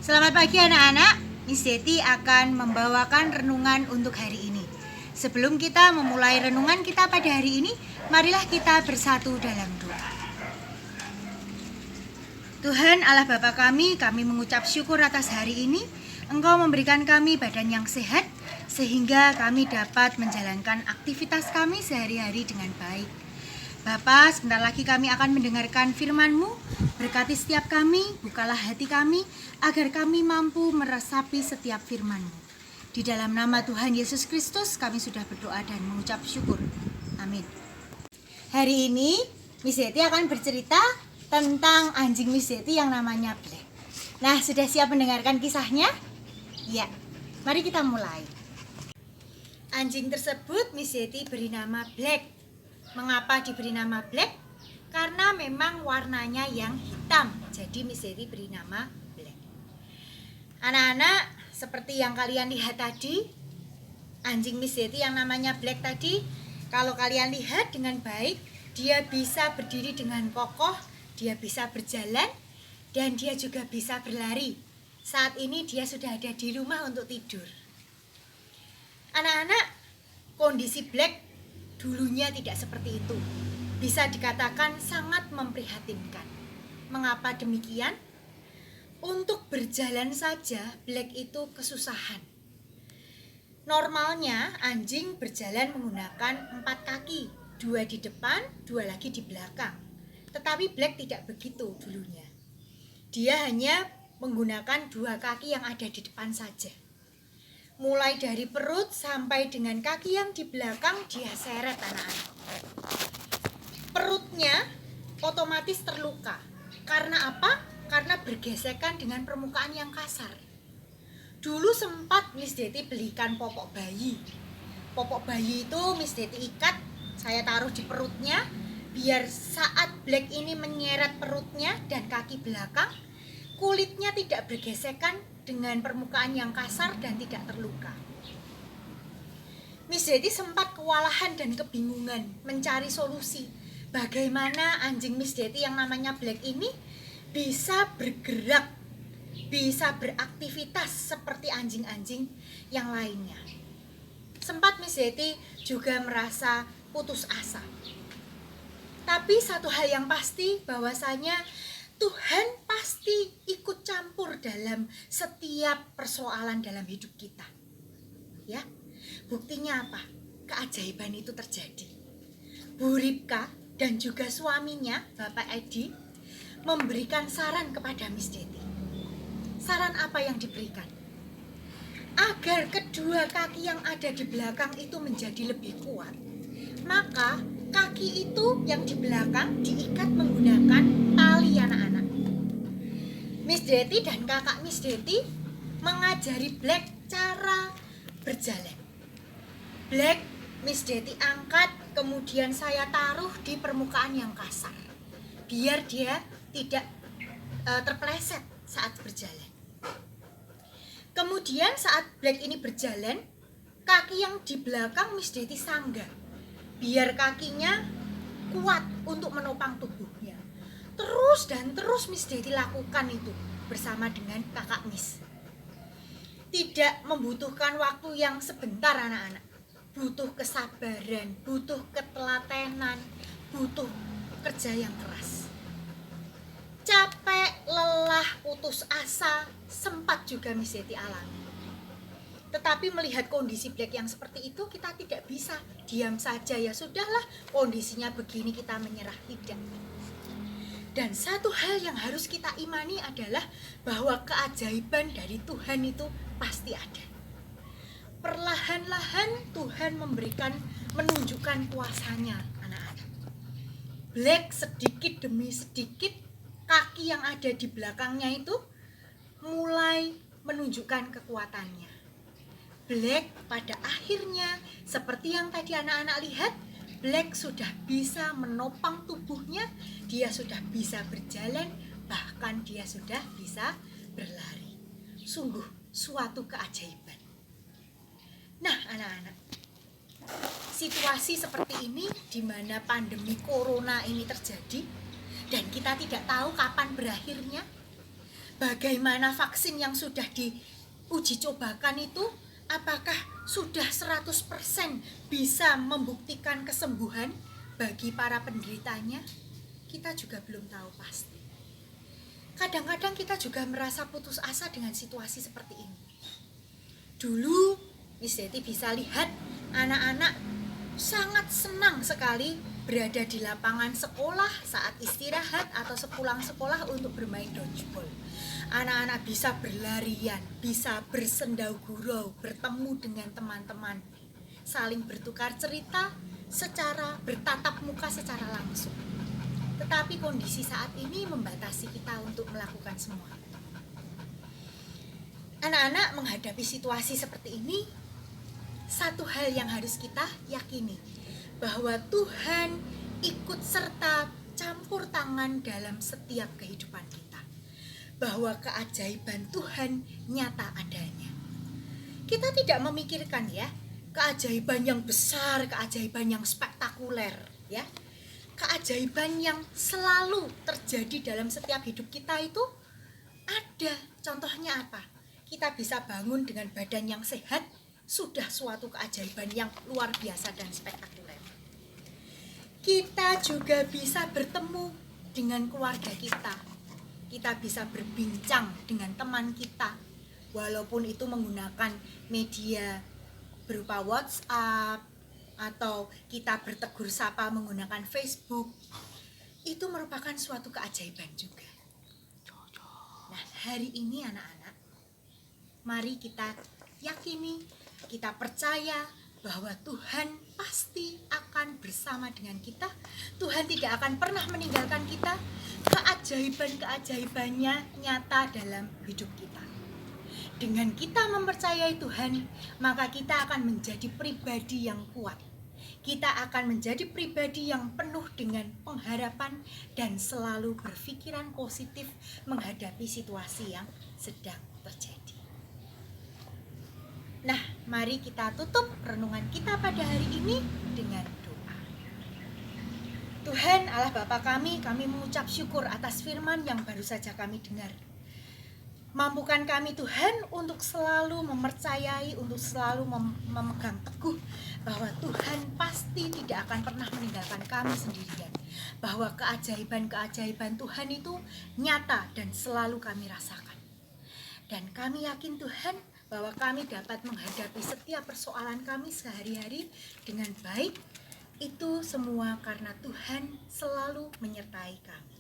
Selamat pagi anak-anak. Miss Deti akan membawakan renungan untuk hari ini. Sebelum kita memulai renungan kita pada hari ini, marilah kita bersatu dalam doa. Tuhan Allah Bapa kami mengucap syukur atas hari ini. Engkau memberikan kami badan yang sehat, sehingga kami dapat menjalankan aktivitas kami sehari-hari dengan baik. Bapa, sebentar lagi kami akan mendengarkan firman-Mu. Berkati setiap kami, bukalah hati kami, agar kami mampu meresapi setiap firman-Mu. Di dalam nama Tuhan Yesus Kristus, kami sudah berdoa dan mengucap syukur. Amin. Hari ini, Miss Deti akan bercerita tentang anjing Miss Deti yang namanya Black. Nah, sudah siap mendengarkan kisahnya? Ya, mari kita mulai. Anjing tersebut Miss Deti beri nama Black. Mengapa diberi nama Black? Karena memang warnanya yang hitam, jadi Miss Deti beri nama Black. Anak-anak, seperti yang kalian lihat tadi, anjing Miss Deti yang namanya Black tadi, kalau kalian lihat dengan baik, dia bisa berdiri dengan kokoh, dia bisa berjalan, dan dia juga bisa berlari. Saat ini dia sudah ada di rumah untuk tidur. Anak-anak, kondisi Black dulunya tidak seperti itu. Bisa dikatakan sangat memprihatinkan. Mengapa demikian? Untuk berjalan saja Black itu kesusahan. Normalnya anjing berjalan menggunakan 4 kaki, 2 di depan, 2 lagi di belakang. Tetapi Black tidak begitu dulunya. Dia hanya menggunakan 2 kaki yang ada di depan saja. Mulai dari perut sampai dengan kaki yang di belakang dia seret anak-anak. Perutnya otomatis terluka. Karena apa? Karena bergesekan dengan permukaan yang kasar. Dulu sempat Miss Deti belikan popok bayi. Popok bayi itu Miss Deti ikat, saya taruh di perutnya, biar saat Black ini menyeret perutnya dan kaki belakang, kulitnya tidak bergesekan dengan permukaan yang kasar dan tidak terluka. Miss Deti sempat kewalahan dan kebingungan mencari solusi bagaimana anjing Miss Deti yang namanya Black ini bisa bergerak, bisa beraktivitas seperti anjing-anjing yang lainnya. Sempat Miss Deti juga merasa putus asa. Tapi satu hal yang pasti bahwasanya Tuhan pasti ikut campur dalam setiap persoalan dalam hidup kita. Ya, buktinya apa? Keajaiban itu terjadi. Bu Ripka dan juga suaminya, Bapak Edi, memberikan saran kepada Miss Deti. Saran apa yang diberikan? Agar kedua kaki yang ada di belakang itu menjadi lebih kuat, maka kaki itu yang di belakang diikat menggunakan tali anak-anak. Miss Deti dan kakak Miss Deti mengajari Black cara berjalan. Black Miss Deti angkat, kemudian saya taruh di permukaan yang kasar, biar dia tidak terpeleset saat berjalan. Kemudian saat Black ini berjalan, kaki yang di belakang Miss Deti sanggah, biar kakinya kuat untuk menopang tubuhnya. Terus dan terus Miss Deti lakukan itu bersama dengan kakak Miss. Tidak membutuhkan waktu yang sebentar anak-anak. Butuh kesabaran, butuh ketelatenan, butuh kerja yang keras. Capek, lelah, putus asa sempat juga Miss Deti alami. Tetapi melihat kondisi Black yang seperti itu, kita tidak bisa diam saja, ya sudahlah kondisinya begini kita menyerah, tidak. Dan satu hal yang harus kita imani adalah bahwa keajaiban dari Tuhan itu pasti ada. Perlahan-lahan Tuhan menunjukkan kuasanya anak-anak. Black sedikit demi sedikit, kaki yang ada di belakangnya itu mulai menunjukkan kekuatannya. Black pada akhirnya seperti yang tadi anak-anak lihat, Black sudah bisa menopang tubuhnya, dia sudah bisa berjalan, bahkan dia sudah bisa berlari. Sungguh suatu keajaiban. Nah anak-anak, situasi seperti ini di mana pandemi corona ini terjadi dan kita tidak tahu kapan berakhirnya, Bagaimana vaksin yang sudah diuji cobakan itu, apakah sudah 100% bisa membuktikan kesembuhan bagi para penderitanya? Kita juga belum tahu pasti. Kadang-kadang kita juga merasa putus asa dengan situasi seperti ini. Dulu Miss Deti bisa lihat anak-anak sangat senang sekali berada di lapangan sekolah saat istirahat atau sepulang sekolah untuk bermain dodgeball. Anak-anak bisa berlarian, bisa bersendau gurau, bertemu dengan teman-teman, saling bertukar cerita secara bertatap muka secara langsung. Tetapi kondisi saat ini membatasi kita untuk melakukan semua. Anak-anak menghadapi situasi seperti ini, satu hal yang harus kita yakini, bahwa Tuhan ikut serta campur tangan dalam setiap kehidupan kita, bahwa keajaiban Tuhan nyata adanya. Kita tidak memikirkan ya keajaiban yang besar, keajaiban yang spektakuler ya. Keajaiban yang selalu terjadi dalam setiap hidup kita itu ada. Contohnya apa? Kita bisa bangun dengan badan yang sehat, sudah suatu keajaiban yang luar biasa dan spektakuler. Kita juga bisa bertemu dengan keluarga kita. Kita bisa berbincang dengan teman kita, walaupun itu menggunakan media berupa WhatsApp, atau kita bertegur sapa menggunakan Facebook. Itu merupakan suatu keajaiban juga. Nah, hari ini anak-anak, mari kita yakini, kita percaya bahwa Tuhan pasti akan bersama dengan kita. Tuhan tidak akan pernah meninggalkan kita. Keajaiban-keajaibannya nyata dalam hidup kita. Dengan kita mempercayai Tuhan, maka kita akan menjadi pribadi yang kuat. Kita akan menjadi pribadi yang penuh dengan pengharapan dan selalu berpikiran positif menghadapi situasi yang sedang terjadi. Nah, mari kita tutup renungan kita pada hari ini dengan doa. Tuhan Allah Bapa kami mengucap syukur atas firman yang baru saja kami dengar. Mampukan kami Tuhan untuk selalu mempercayai, untuk selalu memegang teguh bahwa Tuhan pasti tidak akan pernah meninggalkan kami sendirian. Bahwa keajaiban-keajaiban Tuhan itu nyata dan selalu kami rasakan. Dan kami yakin Tuhan bahwa kami dapat menghadapi setiap persoalan kami sehari-hari dengan baik. Itu semua karena Tuhan selalu menyertai kami.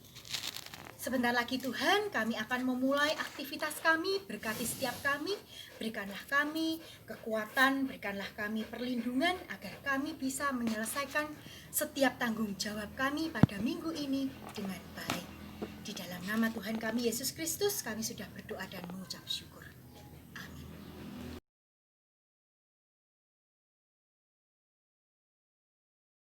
Sebentar lagi Tuhan, kami akan memulai aktivitas kami. Berkati setiap kami, berikanlah kami kekuatan, berikanlah kami perlindungan agar kami bisa menyelesaikan setiap tanggung jawab kami pada minggu ini dengan baik. Di dalam nama Tuhan kami Yesus Kristus, kami sudah berdoa dan mengucap syukur.